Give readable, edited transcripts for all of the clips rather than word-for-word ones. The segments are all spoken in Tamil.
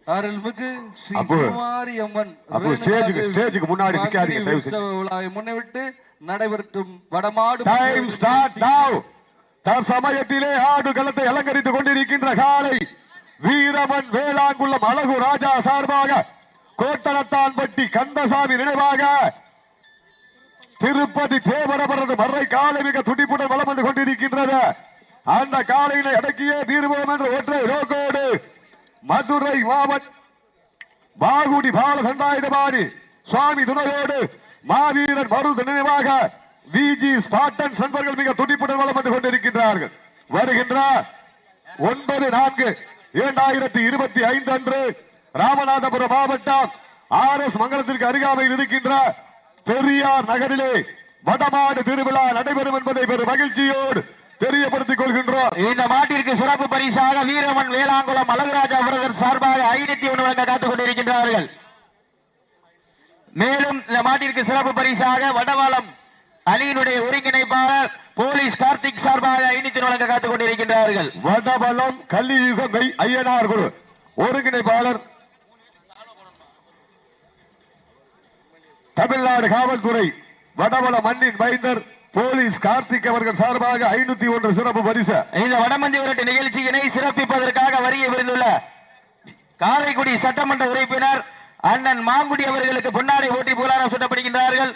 அருள்மிகு ஸ்ரீ குமாரி அம்மன் ஸ்டேஜுக்கு முன்னாடி நிக்காதீங்க தயவு செஞ்சு. விழாவை முன்னிட்டு நடைபெறும் வடமாடு டைம் ஸ்டார்ட் நவ. தற்சமயத்திலே ஆடு களத்தை அலங்கரித்துக் கொண்டிருக்கின்ற காலை வீரமன் வேளாங்குளம் அழகு ராஜா சார்பாக கோட்டனத்தான்பட்டி கந்தசாமி நினைவாக திருப்பதி தேவரவரது மறை காலை மிக துடிப்புடன் வலம் வந்து கொண்டிருக்கின்றது. அந்த காலையினை அடக்கியே தீர்வோம் என்ற ஒற்றை நோக்கோடு மதுரை மாவட்டம் பாகுடி பால சண்டாயுதபாணி சுவாமி துணையோடு மாவீரன் மருது நினைவாக விஜி ஸ்பாட்டன் நண்பர்கள் மிக துடிப்புடன் வலம் வந்து கொண்டிருக்கின்றார்கள். வருகின்ற 9/4/2025 அன்று ராமநாதபுரம் மாவட்டம் RS மங்கலத்திற்கு அருகாமையில் இருக்கின்ற பெரியார் நகரிலே வடமாடு திருவிழா நடைபெறும் என்பதை பெரும் மகிழ்ச்சியோடு தெரியப்படுத்திக் கொள்கின்றோம். இந்த மாட்டிற்கு சிறப்பு பரிசாக வீரமன் வேளாங்குளம் அழகுராஜா பிரதர் சார்பாக 501 வழங்க காத்துக் கொண்டிருக்கின்றார்கள். மேலும் இந்த மாட்டிற்கு சிறப்பு பரிசாக வடவாளம் அணியினுடைய ஒருங்கிணைப்பாளர் போலீஸ் கார்த்திக் சார்பாக 500 வழங்க காத்துக் கொண்டிருக்கின்றார்கள். வடவளம் கலியுக ஐயனார் குழு ஒருங்கிணைப்பாளர் தமிழ்நாடு காவல்துறை வடவள மண்ணின் மைந்தர் போலீஸ் கார்த்திக் அவர்கள் சார்பாக 501 சிறப்பு பரிசு. இந்த வடமஞ்சி விரட்டு நிகழ்ச்சியினை சிறப்பிப்பதற்காக வருகை புரிந்துள்ள காரைக்குடி சட்டமன்ற உறுப்பினர் அண்ணன் மாங்குடி அவர்களுக்கு பொன்னாடை ஓட்டி புகழாரம் சூட்டப்படுகின்றார்கள்.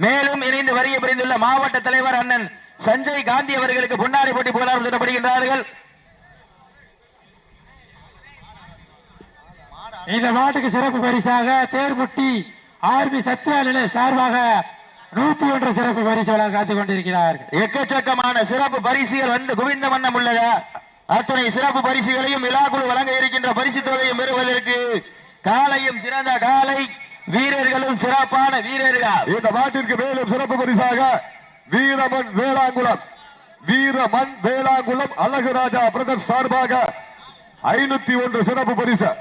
மேலும் இணைந்து வருகை புரிந்துள்ள மாவட்ட தலைவர் அண்ணன் சஞ்சய் காந்தி அவர்களுக்கு பொன்னாடை போட்டி புகழாரம் சூட்டப்படுகின்றார்கள். இந்த மாட்டுக்கு சிறப்பு பரிசாக தேர்முட்டி ஆர்மி சத்யா நிலை சார்பாக 101 சிறப்பு பரிசு வழங்க காத்துக் கொண்டிருக்கிறார்கள். எக்கச்சக்கமான சிறப்பு பரிசுகள் வந்து குவிந்த வண்ணம் உள்ளது. அத்துணை சிறப்பு பரிசுகளையும் விழாக்குழு வழங்க இருக்கின்ற பரிசு தொகையும் பெறுவதற்கு காலையும் சிறந்த காலை வீரர்களும் சிறப்பான வீரர்கள். இந்த மாட்டிற்கு மேலும் சிறப்பு பரிசாக வீரமன் வேளாங்குளம் அழகுராஜா பிரதர் சார்பாக 501 சிறப்பு பரிசு.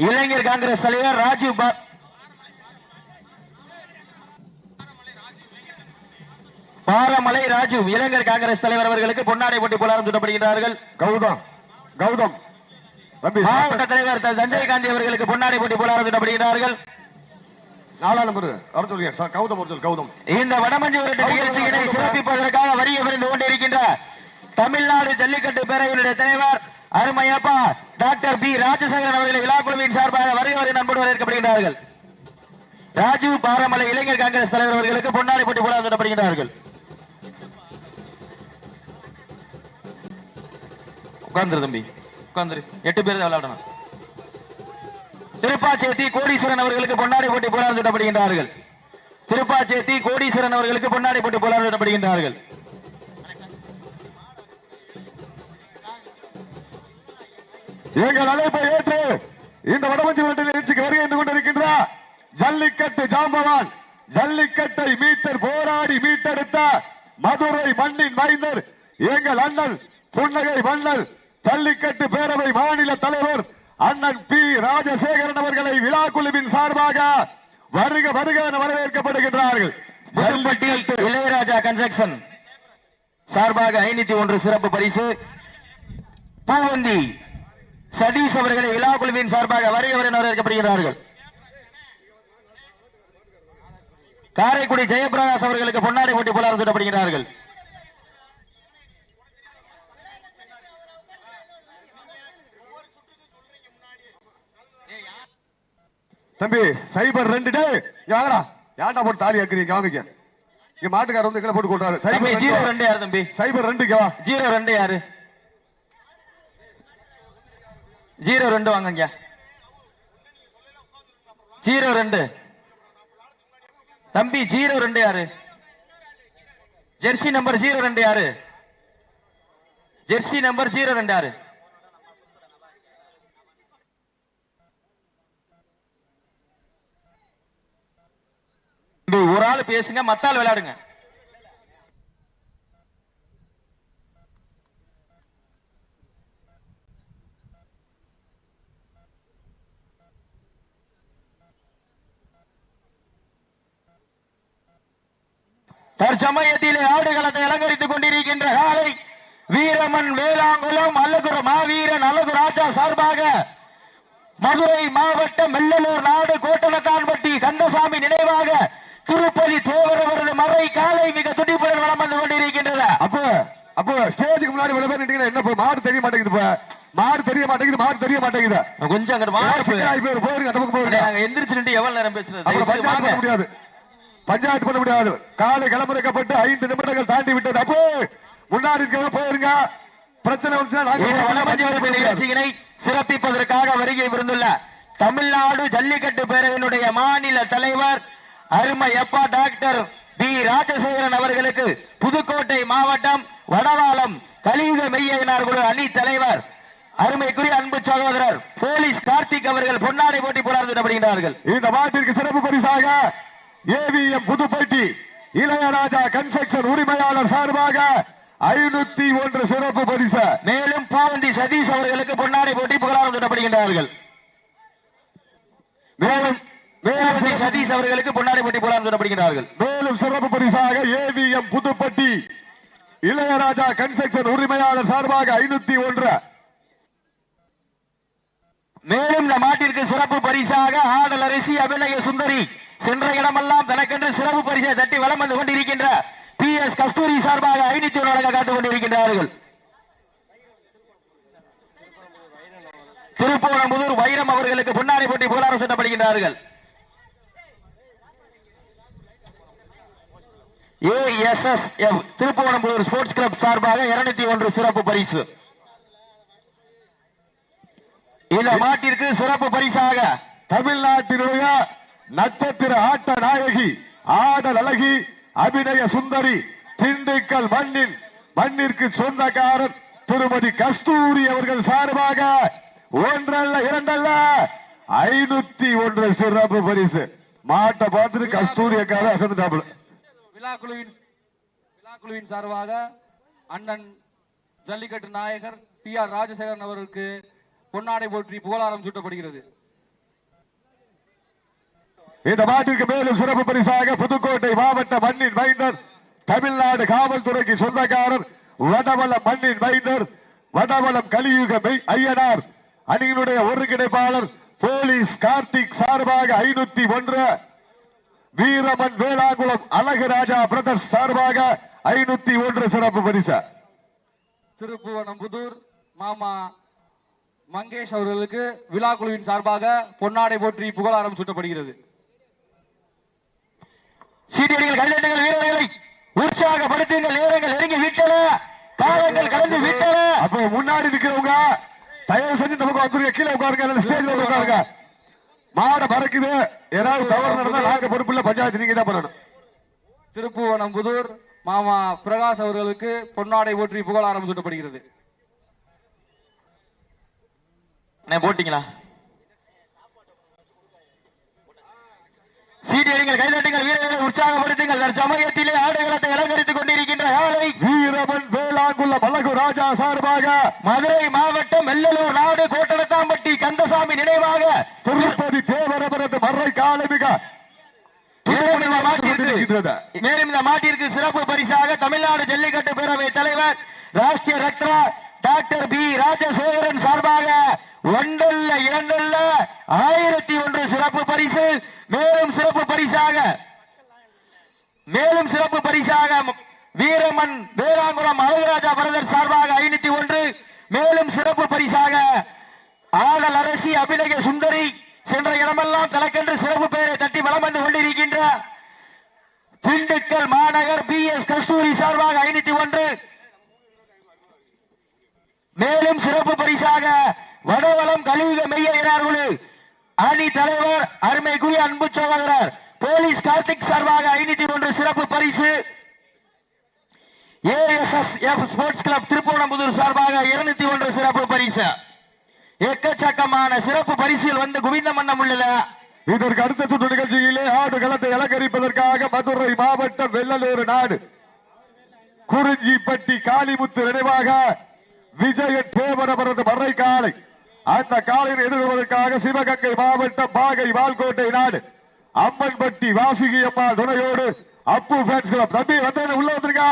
இளைஞர் காங்கிரஸ் தலைவர் ராஜீவ் பாரமலை ராஜு இளைஞர் காங்கிரஸ் தலைவர் அவர்களுக்கு பொன்னாடை போட்டி புகழாரம் சூட்டப்படுகிறார்கள். கௌதம் மாவட்ட தலைவர் சஞ்சய் காந்தி அவர்களுக்கு பொன்னாடை போட்டி புகழாரம் சூட்டப்படுகிறார்கள். 4 நம்பர் கௌதம். இந்த வடமஞ்சி விரட்டு நிகழ்ச்சியினை சிறப்பிப்பதற்காக வருகை புரிந்து கொண்டிருக்கின்ற தமிழ்நாடு ஜல்லிக்கட்டு பேரவையினுடைய தலைவர் அருமையப்பா டாக்டர் பி ராஜசேகரன் அவர்களை விழாக்குழுவின் சார்பாக வருகை நண்பர் வரவேற்கப்படுகிறார்கள். ராஜீவ் பாரமலை இளைஞர் காங்கிரஸ் தலைவர் அவர்களுக்கு பொன்னாடை போட்டி புகழாரம் சூட்டப்படுகிறார்கள். உட்கார்ந்து தம்பி உட்கார்ந்து 8 பேர் விளையாடணும். திருப்பாச்சேத்தி கோடீஸ்வரன் அவர்களுக்கு பொன்னாடை போட்டி புகழாரம் சூட்டப்படுகின்றார்கள். திருப்பாச்சேத்தி கோடீஸ்வரன் அவர்களுக்கு பொன்னாடை போட்டி புகழாரம் சூட்டப்படுகின்றார்கள். எங்கள் அழைப்பை ஏற்று இந்த வடமஞ்சி விரட்டு நிகழ்ச்சிக்கு வருகை கொண்டிருக்கின்ற ஜல்லிக்கட்டு ஜாம்பவான் ஜல்லிக்கட்டை போராடி மீட்டெடுத்த மதுரை மண்ணின் மைந்தர் எங்கள் அண்ணன் புன்னகை மன்னர் ஜல்லிக்கட்டு பேரவை மாநில தலைவர் அண்ணன் பி ராஜசேகரன் அவர்களை விழாக்குழுவின் சார்பாக வருக வருக என வரவேற்கப்படுகின்றார்கள். இளையராஜா கன்ஸ்ட்ரக்ஷன் சார்பாக 501 சிறப்பு பரிசு. பூவந்தி சதீஷ் அவர்களை விழாக்குழுவின் சார்பாக வருக என வரவேற்கப்படுகிறார்கள். காரைக்குடி ஜெயபிரகாஷ் அவர்களுக்கு பொன்னாடை போட்டி புகழாரம் சூட்டப்படுகிறார்கள். தம்பி சைபர் 2 யாரா யாண்டா போட்டு தாலி ஆக்குறீங்க வாங்க. இங்க மாட்டுக்காரர் வந்து கீழே போட்டு கொண்டாரு. சைபர் 02 யாரு தம்பி? சைபர் 2 வா. 02 யாரு? 02 வாங்க. 02 தம்பி 02 யாரு? ஜெர்சி நம்பர் 02 யாரு? ஜெர்சி நம்பர் 02 யாரு? ஒரு ஆள் பேசுங்க, மத்தாள் விளையாடுங்க. தற்சமயத்திலே ஆடுகளத்தை அலங்கரித்துக் கொண்டிருக்கின்ற காலை வீரமன் வேளாங்குளம் அழகுரு மாவீரன் அழகு ராஜா சார்பாக மதுரை மாவட்டம் மெல்லலூர் நாடு கோட்டனத்தான்பட்டி கந்தசாமி நினைவாக திருப்பதி தேவரவரது மறை காலை மிக துடிப்புடன் வளம் வந்து கொண்டிருக்கின்றது. அப்போ ஸ்டேஜுக்கு முன்னாடி இவ்வளவு பேர் நின்றீங்கன்னா என்ன மாடு தெரிய மாட்டேங்குது, மாடு தெரிய மாட்டேங்குது. கொஞ்சம் போயிருங்க, அந்த பக்கம் போயிருங்க. எந்திரிச்சு நின்று எவ்வளவு நேரம் பேசுறது? பஞ்சாயத்து பண்ண முடியாது, பஞ்சாயத்து பண்ண முடியாது. காலை கிளம்புறக்கப்பட்டு 5 நிமிடங்கள் தாண்டி விட்டது. அப்போ முன்னாடி இருக்கிறவங்க போயிருங்க. பிரச்சனை நிகழ்ச்சியினை சிறப்பிப்பதற்காக வருகை புரிந்துள்ள தமிழ்நாடு ஜல்லிக்கட்டு பேரவையினுடைய மாநில தலைவர் அருமையப்பா டாக்டர் பி ராஜசேகரன் அவர்களுக்கு புதுக்கோட்டை மாவட்டம் வடவாளம் கலியுக மெய்யனார் குழு அணி தலைவர் அருமைக்குரிய அன்பு சகோதரர் போலீஸ் கார்த்திக் அவர்கள் பொன்னாடை போட்டி போராடுகிறார்கள். இந்த மாட்டிற்கு சிறப்பு பரிசாக ஏவிஎம் புதுப்பட்டி இளையராஜா கன்ஸ்ட்ரக்ஷன் உரிமையாளர் சார்பாக 501 சிறப்பு பரிசு. மேலும் பூவந்தி சதீஷ் அவர்களுக்கு பொன்னாடை போட்டி புகழாரப்படுகின்றார்கள். மேலும் சதீஷ் அவர்களுக்கு பொன்னாடை போட்டி புகழாரப்படுகின்றார்கள். மேலும் சிறப்பு பரிசாக ஏவிஎம் புதுப்பட்டி இளையராஜா கன்ஸ்ட்ரக்ஷன் உரிமையாளர் சார்பாக 501. மேலும் இந்த மாட்டிற்கு சிறப்பு பரிசாக ஆடல் அரசி அபிநய சுந்தரி சென்ற இடமெல்லாம் தனக்கென்று சிறப்பு பரிசை தட்டி வலம் வந்து கொண்டிருக்கின்ற PS கஸ்தூரி சார்பாக 501 வழங்க காத்துக் கொண்டிருக்கின்றார்கள். திருப்போணம்புதூர் வைரம் அவர்களுக்கு பொன்னாடை போட்டி புகழாரம் சூட்டப்படுகின்றார்கள். ASSF திருப்போணம்புதூர் ஸ்போர்ட்ஸ் கிளப் சார்பாக 201 சிறப்பு பரிசு. இந்த மாட்டிற்கு சிறப்பு பரிசாக தமிழ்நாட்டினுடைய நட்சத்திர ஆட்ட நாயகி ஆடல் அழகி அபிநய சுந்தரி திண்டுக்கல் மண்ணிற்கு சொந்தக்காரர் திருமதி கஸ்தூரி அவர்கள் சார்பாக 1 அல்ல 2 அல்ல 501 சிறப்பு பரிசு. மாட்டை பார்த்துட்டு கஸ்தூரி அக்காவை அசந்துட்டாப்புல. விழாக்குழுவின் சார்பாக அண்ணன் ஜல்லிக்கட்டு நாயகர் PR ராஜசேகரன் அவருக்கு பொன்னாடை போற்றி புகழாரம் சூட்டப்படுகிறது. இந்த மாட்டிற்கு மேலும் சிறப்பு பரிசாக புதுக்கோட்டை மாவட்ட மண்ணின் மைந்தர் தமிழ்நாடு காவல்துறைக்கு சொந்தக்காரர் வடவளம் மண்ணின் மைந்தர் வடவளம் கலியுக ஐயனார் அணியினுடைய ஒருங்கிணைப்பாளர் போலீஸ் கார்த்திக் சார்பாக 501. வீரமன் வேளாங்குளம் அழகு ராஜா பிரதர்ஸ் சார்பாக 501 சிறப்பு பரிசு. திருப்புவனம்புதூர் மாமா மங்கேஷ் அவர்களுக்கு விழாக்குழுவின் சார்பாக பொன்னாடை போற்றி புகழாரம் சூட்டப்படுகிறது. சீட்டியடிகள் கைதட்டுங்கள், வீரர்களை உற்சாகப்படுத்துங்கள். நேரங்கள் நெருங்கி விட்டன, காலங்கள் கடந்து விட்டன. அப்போ முன்னாடி நிக்கிறவங்க தயவு செஞ்சு நமக்கு வந்துருங்க, கீழே உட்காருங்க, ஸ்டேஜ்ல உட்காருங்க. மாட பறக்குது, ஏதாவது தவறு நடந்தா நாங்க பொறுப்பு இல்ல, பஞ்சாயத்து நீங்க தான் பண்ணணும். திருப்புவனம்புதூர் மாமா பிரகாஷ் அவர்களுக்கு பொன்னாடை போற்றி புகழாரம் சூட்டப்படுகிறது. போட்டீங்களா? சீட்டியடிகள் கைதட்டுங்கள், வீரர்களை உற்சாகப்படுத்துங்கள். தற்சமயத்திலே ஆடுகளத்தை அலங்கரித்துக் கொண்டிருக்கின்ற காலை வீரமன் வேளாங்குளம் அழகு ராஜா சார்பாக மதுரை மாவட்டம் மெல்லலூர் நாடு கோட்டனத்தாம்பட்டி கந்தசாமி நினைவாக திருப்பதி தேவரவரது மறை காலை மிக மேலும் இந்த மாட்டிற்கு சிறப்பு பரிசாக தமிழ்நாடு ஜல்லிக்கட்டு பேரவை தலைவர் ராஷ்டிரிய ரத்னா டாக்டர் பி ராஜசேகரன் சார்பாக 1 அல்ல 2 அல்ல 1001 சிறப்பு பரிசு. மேலும் சிறப்பு பரிசாக வீரமன் வேளாங்குளம் அழகுராஜா பிரதர் சார்பாக 501. மேலும் சிறப்பு பரிசாக ஆடல் அரசி அபிநய சுந்தரி சென்ற இடமெல்லாம் தனக்கென்று சிறப்பு பெயரை தட்டி வலம் வந்து கொண்டிருக்கின்ற திண்டுக்கல் மாநகர் PS கஸ்தூரி சார்பாக 501. மேலும் சிறப்பு பரிசாக வடவளம் கலியுக மெய்யனார் குழு அணி தலைவர் அருமைக்குரிய அன்பு சகோதரர் போலீஸ் கார்த்திக் சார்பாக 501 சிறப்பு பரிசு. ASSF ஸ்போர்ட்ஸ் கிளப் திருப்போணம்புதூர் சார்பாக 201 சிறப்பு பரிசு. எக்கச்சக்கமான சிறப்பு பரிசில் வந்து குவிந்த மன்னம் உள்ளது. இதற்கு அடுத்த சுற்று நிகழ்ச்சியிலே ஆடு களத்தை அலங்கரிப்பதற்காக மதுரை மாவட்டம் வெள்ளலூர் நாடு குறிஞ்சிப்பட்டி காளிமுத்து நினைவாக விஜய தேவரவரது மறை காலை அந்த காலையை எதிர்கொள்வதற்காக சிவகங்கை மாவட்டம் பாகை வால்கோட்டை நாடு அம்மன்பட்டி வாசுகி அம்மாள் துணையோடு அப்பு ஃபேன்ஸ் கிளப் தம்பி வந்து உள்ள வந்திருக்கா.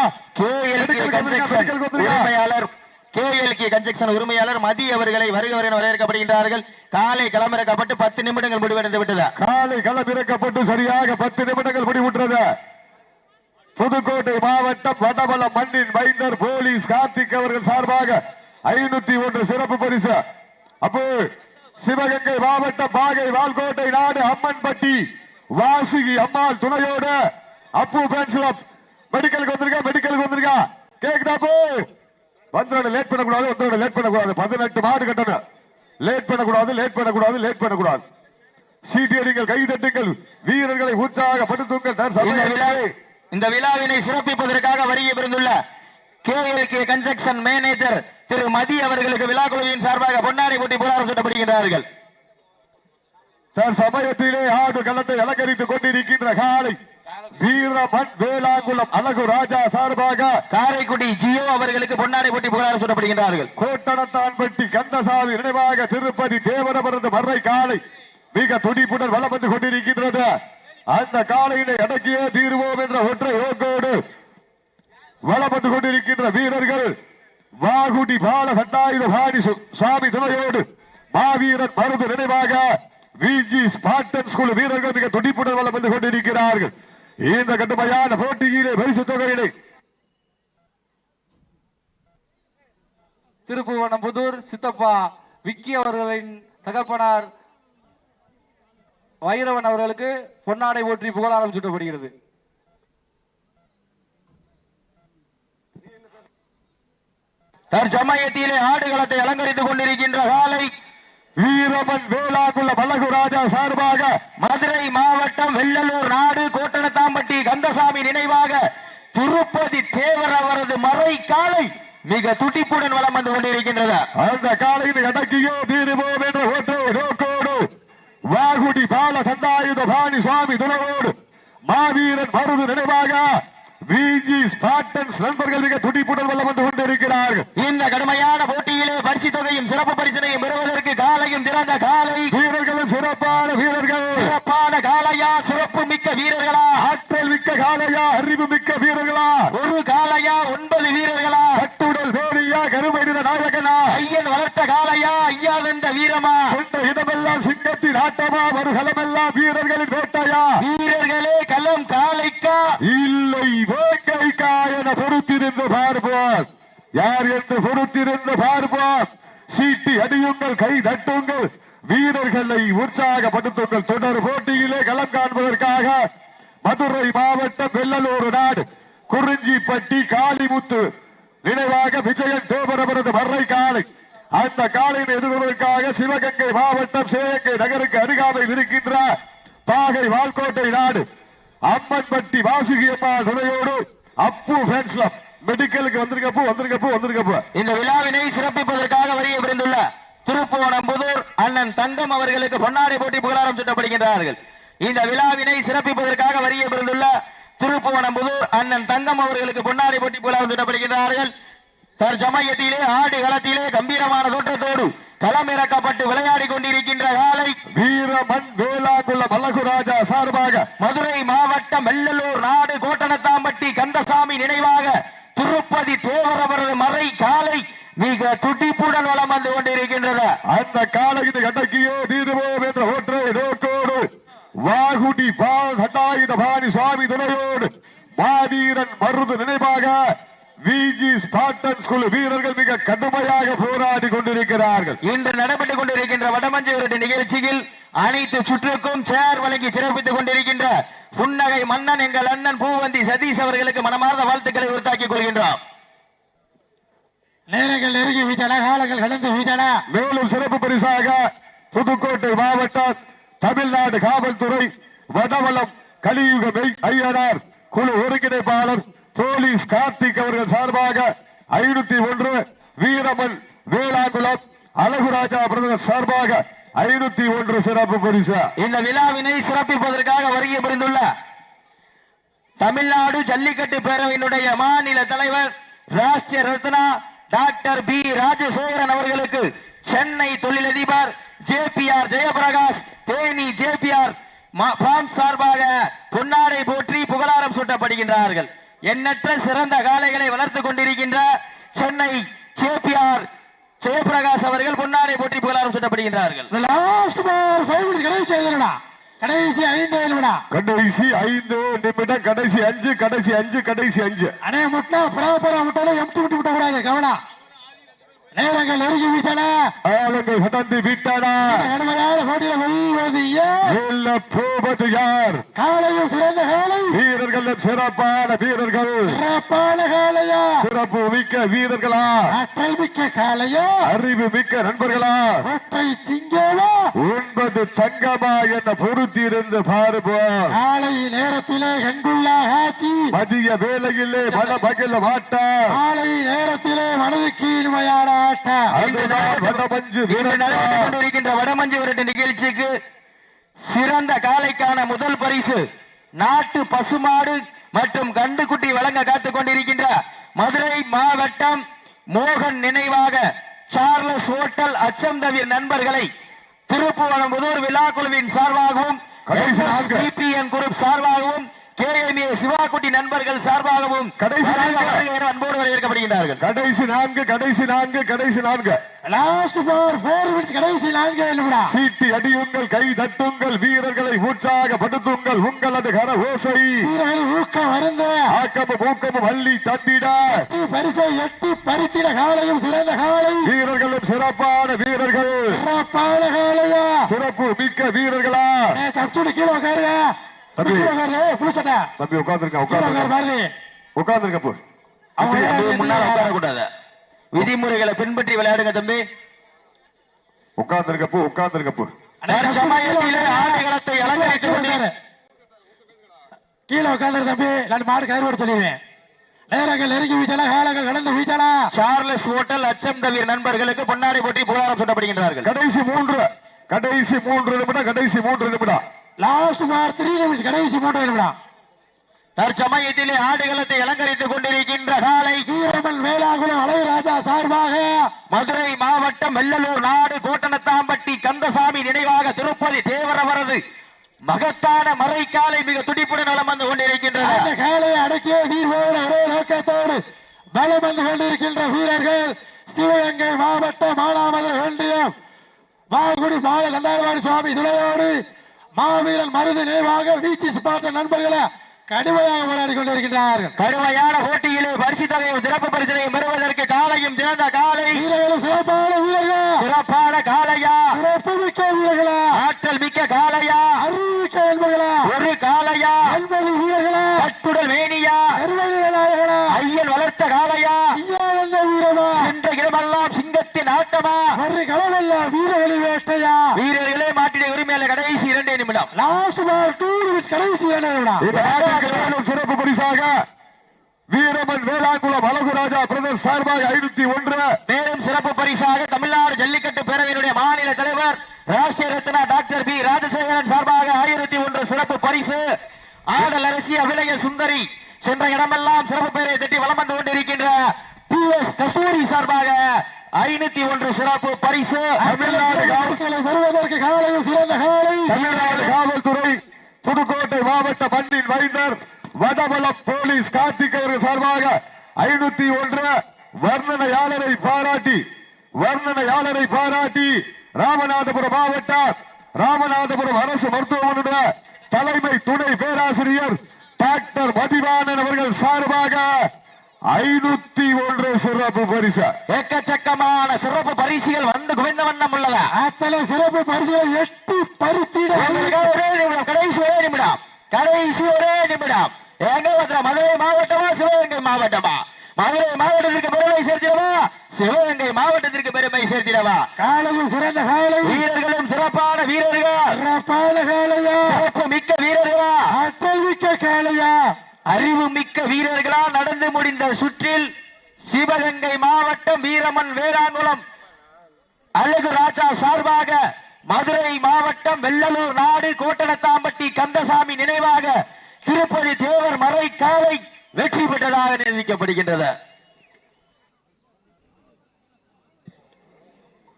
உரிமையாளர் KLK கன்ஸ்ட்ரக்ஷன் உரிமையாளர் மதி அவர்களை வருகிறவரை வரவேற்கப்படுகின்றார்கள். காலை களமிறக்கப்பட்டு 10 நிமிடங்கள் முடிவடைந்து விட்டது. காலை களமிறக்கப்பட்டு சரியாக 10 நிமிடங்கள் முடிவுற்றது. புதுக்கோட்டை மாவட்டம் வடபலம் மண்ணின் மைந்தர் போலீஸ் கார்த்திக் அவர்கள் சார்பாக 501 சிறப்பு பரிசு. அப்போ சிவகங்கை மாவட்டம் பாகை வால்கோட்டை நாடு அம்மன்பட்டி வாசுகி அம்மாள் துணையோடு அப்பு ஃபேன்ஸ் கிளப் மெடிக்கலுக்கு வந்திருக்கா. கேக்குதா போ வந்து லேட் பண்ணக்கூடாது. 18 மாடு கட்டணும். லேட் பண்ணக்கூடாது. சீட்டி அடிங்கள், கை தட்டுங்கள், வீரர்களை உற்சாகப்படுத்துங்கள். இந்த விழாவினை சிறப்பிப்பதற்காக வருகை புரிந்துள்ள KLK கன்ஸ்ட்ரக்ஷன் மேனேஜர் திரு மதி அவர்களுக்கு விழா குழுவின் சார்பாக பொன்னாடை போட்டி புகழாரம் சூட்டப்படுகின்றார்கள். சார் சமயத்திலே ஆடு களத்தை அலங்கரித்துக் கொண்டிருக்கின்ற காலை வீரமன் வேளாங்குளம் அழகு ராஜா சார்பாக காரைக்குடி ஜியோ அவர்களுக்கு பொன்னாடை போட்டி புகழாரம் சூட்டப்படுகின்றார்கள். கோட்டணத்தான்பட்டி கந்தசாமி நினைவாக திருப்பதி தேவரமரது மர்ரை காலை மிக துடிப்புடன் வலம் வந்து கொண்டிருக்கின்றது. அந்த காலையினை அடக்கியே தீர்வோம் என்ற ஒற்றை நோக்கோடு வலம் வந்து கொண்டிருக்கின்ற வீரர்கள் வாகுடி பால சட்டாயுத பாணி சாமி துணையோடு மாவீரன் மருது நினைவாக விஜி ஸ்பார்டன் ஸ்கூல் வீரர்கள் மிக துடிப்புடன் வலம் வந்து கொண்டிருக்கிறார்கள். இந்த கடுமையான போட்டியிலே பரிசு தொகையிலே திருப்புவனம்புதூர் சித்தப்பா விக்கி அவர்களின் தகப்பனார் வைரவன் அவர்களுக்கு பொன்னாடை போற்றி புகழாரம் சூட்டப்படுகிறது. தற்சமயத்திலே ஆடுகளத்தை அலங்கரித்துக் கொண்டிருக்கின்ற காலை வீரமன் வேளாங்குள்ள அழகு ராஜா சார்பாக மதுரை மாவட்டம் வெள்ளலூர் நாடு கோட்டணத்தாம்பட்டி கந்தசாமி நினைவாக திருப்பதி தேவர் அவரது மறை காலை மிக துடிப்புடன் வலம் வந்து கொண்டிருக்கின்றது. அந்த காலையில் அடக்கியோ தீருவோம் என்ற ஒற்றை நோக்கோடு வாகுடி பால சண்டாயுத பாணி சுவாமி துணவோடு மாவீரன் மருது நினைவாக விஜி ஸ்பார்டன்ஸ் நண்பர்கள் மிக துடிப்புடன் வலம் வந்து கொண்டிருக்கிறார்கள். இந்த கடுமையான போட்டியிலே பரிசு தொகையும் சிறப்பு பரிசனையும் பெறுவதற்கு காலையும் திறந்த காலை வீரர்களும் சிறப்பான காலையா, சிறப்பு மிக்க வீரர்களா, ஆற்றல் மிக்க காலையா, அறிவு மிக்க வீரர்களா, ஒரு காலையா 9 வீரர்களா, கட்டுடல் வேலியா, கருமை நிற நாயகனா, ஐயன் வளர்த்த காலையா, ஐயா வென்ற வீரமா, சொந்த இடமெல்லாம் சிங்கத்தின் ஆட்டமா, வருகளமெல்லாம் வீரர்களின் வேட்டையா, வீரர்களே களம் காலைக்கா இல்லை வேட்டைக்கா என பொறுத்திருந்து பார்ப்போம். யார் என்று பொறுத்திருந்து பார்ப்போம். சீட்டி அடியுங்கள், கை தட்டுங்கள், வீரர்களை உற்சாகப்படுத்துங்கள். தொடர் போட்டியிலே களம் காண்பதற்காக மதுரை மாவட்டம் வெள்ளலூர் நாடு குறிஞ்சிப்பட்டி காளிமுத்து நினைவாக விஜயன் தேவரவரது மர்ரை காலை. அந்த காலையை எதிர்கொள்வதற்காக சிவகங்கை மாவட்டம் சிவகங்கை நகருக்கு அருகாமையில் இருக்கின்ற பாகை வால்கோட்டை நாடு அம்மன்பட்டி வாசுகியம்மா துணையோடு அப்பு ஃபேன்ஸ் கிளப் மெடிக்கலுக்கு வந்திருக்கப்போ. இந்த விழாவினை சிறப்பிப்பதற்காக வருகை புரிந்துள்ள திருப்புவனம்புதூர் அண்ணன் தங்கம் அவர்களுக்கு பொன்னாடை போட்டி புகழாரம் சூட்டப்படுகின்றார்கள். இந்த விழாவினை சிறப்பிப்பதற்காக வருகை புரிந்துள்ள திருப்புவனம்புதூர் அண்ணன் தங்கம் அவர்களுக்கு பொன்னாடை போட்டி புகழாரம் சூட்டப்படுகின்றார்கள். தற்சமயத்திலே ஆடு களத்திலே கம்பீரமான தோற்றத்தோடு களமிறக்கப்பட்டு விளையாடி கொண்டிருக்கின்ற காலை வீரமன் வேளாங்குள்ள அழகு ராஜா சார்பாக மதுரை மாவட்டம் வெள்ளலூர் நாடு கோட்டணத்தாம்பட்டி கந்தசாமி நினைவாக திருப்பதி தேவரவரது மறை காலை மிக துடிப்புடன் வலம் வந்து கொண்டிருக்கின்றது. அந்த காலையில் அடக்கியோ தீருவோம் என்ற ஒற்றை நோக்கோடு வாகுடி பால் சட்டாயுத பாணி சுவாமி துணையோடு மாவீரன் மருது நினைவாக விஜி ஸ்பார்டன் ஸ்கூல் வீரர்கள் மிக கடுமையாக போராடி கொண்டிருக்கிறார்கள். இன்று நடைபெற்றுக் கொண்டிருக்கின்ற வடமஞ்சு விரட்டு நிகழ்ச்சியில் அனைத்து சுற்றுக்கும் சேர் வழங்கி சிறப்பித்துக் கொண்டிருக்கின்ற புன்னகை மன்னன் எங்கள் அண்ணன் பூவந்தி சதீஷ் அவர்களுக்கு மனமார்ந்த வாழ்த்துக்களை உறுத்தாக்கிக் கொள்கின்றோம். நேரங்கள் நெருங்கி விட்டன, காலங்கள் கடந்து விட்டன. மேலும் சிறப்பு பரிசாக புதுக்கோட்டை மாவட்டம் தமிழ்நாடு காவல்துறை வடவளம் கலியுக ஐயனார் குழு ஒருங்கிணைப்பாளர் போலீஸ் கார்த்திக் அவர்கள் சார்பாக 501 வீரமன் வேளாங்குளம் அழகுராஜா பிரதமர் சார்பாக 501 சிறப்பு பரிசு. இந்த விழாவினை சிறப்பிப்பதற்காக வருகை புரிந்துள்ள தமிழ்நாடு ஜல்லிக்கட்டு பேரவையினுடைய மாநில தலைவர் ராஷ்டிரிய ரத்னா டாக்டர் பி ராஜசேகரன் அவர்களுக்கு சென்னை தொழிலதிபர் JPR ஜெயபிரகாஷ், தேனி JPR சார்பாக பொன்னாடை போற்றி புகழாரம் சூட்டப்படுகின்றார்கள். எண்ணற்ற சிறந்த காளைகளை வளர்த்துக் கொண்டிருக்கின்ற சென்னை சேபிஆர் ஜெயபிரகாஷ் அவர்கள் பொன்னாடை போற்றி புகழாரம் சூட்டப்படுகின்றார்கள். கடைசி 5 நிமிடம், கடைசி 5 நிமிடம், கடைசி 5, கடைசி 5, கடைசி 5. அண்ணே முட்டா புறா முட்டாலும் எம்டி விட்டு விட்ட கூடாது. கவனம், நேரங்கள் நெருங்கி விட்டன, ஆளுங்கள் கடந்து விட்டன. கடுமையான போட்டியில் வெல்வது யார்? போவது யார்? காலையும் சிறந்த காலை, வீரர்களும் சிறப்பான வீரர்கள். சிறப்பான காலையா? சிறப்பு மிக்க வீரர்களா? ஆற்றல் மிக்க காலையா? அறிவு மிக்க நண்பர்களா? ஒற்றை சிங்கமா 9 தங்கமா என பொறுத்திருந்து பாருவோம். காலை நேரத்திலே கண்குள்ள ஆட்சி, மதிய வேளையிலே மன மகிழ மாட்டா. காலை நேரத்திலே மனதுக்கு இனிமையான வடமஞ்சு விரட்டு நிகழ்ச்சிக்கு சிறந்த காளைக்கான முதல் பரிசு நாட்டு பசுமாடு மற்றும் கண்டுக்குட்டி வழங்க காத்துக் கொண்டிருக்கின்ற மதுரை மாவட்டம் மோகன் நினைவாக சார்லஸ் ஹோட்டல் அச்சம் தவிர நண்பர்களை திருப்புவனம்புதூர் விழா குழுவின் சார்பாகவும் குரூப் சார்பாகவும் KMA சிவாக்குட்டி நண்பர்கள் சார்பாகவும் கடைசி அன்போடு வரவேற்கப்படுகின்றார்கள். கடைசி 4, கடைசி 4, கடைசி 4. லாஸ்ட் 4 மினிட்ஸ், கடைசி 4 நிமிடம். சீட்டி அடியுங்கள், கை தட்டுங்கள், வீரர்களை உற்சாகப்படுத்துங்கள். உங்களது கர ஓசை வீரர்களை ஊக்கம் வருந்த ஆக்கமும் ஊக்கமும் அள்ளி தந்திட பரிசை எட்டி பறித்திட காலையும் சிறந்த காலை, வீரர்களும் சிறப்பான வீரர்கள். சிறப்பான காலையா? சிறப்பு மிக்க வீரர்களா? சப்சூடி கீழே உட்காருங்க. தம்பி தம்பி உட்கார்ந்துருக்க, உட்கார்ந்துருக்க போ. முன்னால உட்காரக்கூடாது, விதிமுறைகளை பின்பற்றி விளையாடுங்க தம்பி. உட்கார்ந்துருக்க போ, உட்கார்ந்துருக்க போ. ஆடுகளத்தை அலங்கரித்து கீழே உட்கார்ந்து தம்பி, நான் மாடு கயிறு சொல்லிடுவேன். நேரங்கள் நெருங்கி விட்டன, காலங்கள் கடந்து விட்டன. சார்லஸ் ஹோட்டல் அச்சம் தவிர நண்பர்களுக்கு பொன்னாடை போற்றி புகழாரம் சூட்டப்படுகின்றார்கள். கடைசி 3 நிமிடம், கடைசி 3 நிமிடம். லாஸ்ட் 3 நிமிஷம், கடைசி 3 நிமிடம். தற்சமயத்திலே ஆடுகளத்தை அலங்கரித்துக் கொண்டிருக்கின்ற காலை வீரமன் வேளாங்குளம் அழகுராஜா சார்பாக மதுரை மாவட்டம் வெள்ளலூர் நாடு கோட்டனத்தாம்பட்டி கந்தசாமி நினைவாக திருப்பதி தேவரவரது மகத்தான மறை காலை மிக துடிப்புடன் நலம் வந்து கொண்டிருக்கின்றன. காலை அடக்கிய வீரோடு ஒரே நோக்கத்தோடு பலம் வந்து கொண்டிருக்கின்ற வீரர்கள் சிவகங்கை மாவட்டம் மானாமதுரை ஒன்றியம் மாகுடி மாலை தண்டாரவாடி சுவாமி துணையோடு மாவீரன் மருது நினைவாக வீச்சு ஸ்பாட்ட நண்பர்களை கடுமையாக போராடி கொண்டிருக்கிறார்கள். கடுமையான போட்டியிலே பரிசு தொகையும் சிறப்பு பரிசனையும் பெறுவதற்கு காலையும் சிறந்த காலை, வீரர்களும் சிறப்பான வீரர்கள், சிறப்பான காலையா, சிறப்பு மிக்க வீரர்களா, ஆற்றல் மிக்க காலையா, அறிவிக்க என்பர்களா, ஒரு காலையா, 80 வீரர்களா, கட்டுடல் வேணியா, நிர்வாகிகளா, ஐயன் வளர்த்த காலையா, வந்த வீரமா, சென்ற இடமெல்லாம் சிங்கத்தின் ஆட்டமா, ஒரு களமெல்லாம் வீரர்களின் வேட்டையா. வீரர்களே மாட்டிட உரிமையாளர் கடைசி 2 நிமிடம். லாஸ்ட் 2 நிமிஷம், கடைசி 2 நிமிடம். சிறப்பு பரிசாக வீரமன் வேளாங்குளம் அழகுராஜா பிரதர்ஸ் சார்பாக 501. மேலும் சிறப்பு பரிசாக தமிழ்நாடு ஜல்லிக்கட்டு பேரவையினுடைய மாநில தலைவர் ராஷ்டிரிய ரத்னா டாக்டர் பி ராஜசேகரன் சார்பாக 1001 சிறப்பு பரிசு. ஆடல் அரசி அபிநய சுந்தரி சென்ற இடமெல்லாம் சிறப்பு பெயரை தட்டி வலம் வந்து கொண்டிருக்கின்ற PS கஸ்தூரி சார்பாக 501 சிறப்பு பரிசு. தமிழ்நாடு பெறுவதற்கு காலையும் சிறந்த காலை, தமிழ்நாடு காவல்துறை புதுக்கோட்டை மாவட்ட மண்ணின் வைந்தர் வடபலம் போலீஸ் கார்த்திகேயர் சார்பாக 501 வர்ணனையாளரை பாராட்டி ராமநாதபுரம் மாவட்டம் ராமநாதபுரம் அரசு மருத்துவமனையுடைய தலைமை துணை பேராசிரியர் டாக்டர் மதிவாணன் அவர்கள் சார்பாக 501 சிறப்பு பரிசு. எக்கச்சக்கமான சிறப்பு பரிசுகள் வந்து குவிந்த வண்ணம் உள்ளதா? அத்தனை சிறப்பு பரிசுகளை எட்டி பறித்திட ஒரே நிமிடம், கடைசி ஒரே நிமிடம். எங்க மதுரை மாவட்டமா சிவகங்கை மாவட்டமா? மதுரை மாவட்டத்திற்கு பெருமை சேர்த்திடவா, சிவகங்கை மாவட்டத்திற்கு பெருமை சேர்த்திடவா? காலையும் சிறந்த காலை, வீரர்களும் சிறப்பான வீரர்கள், சிறப்பான காலையா, சிறப்பு மிக்க வீரர்களா, ஆற்றல் மிக்க காலையா, அறிவு மிக்க வீரர்களா? நடந்து முடிந்த சுற்றில் சிவகங்கை மாவட்டம் வீரமன் வேளாங்குளம் அழகு ராஜா சார்பாக மதுரை மாவட்டம் வெள்ளலூர் நாடு கோட்டனத்தாம்பட்டி கந்தசாமி நினைவாக திருப்பதி தேவர் மறை காலை வெற்றி பெற்றதாக நிரூபிக்கப்படுகின்றது.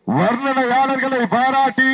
வர்ணனையாளர்களை பாராட்டி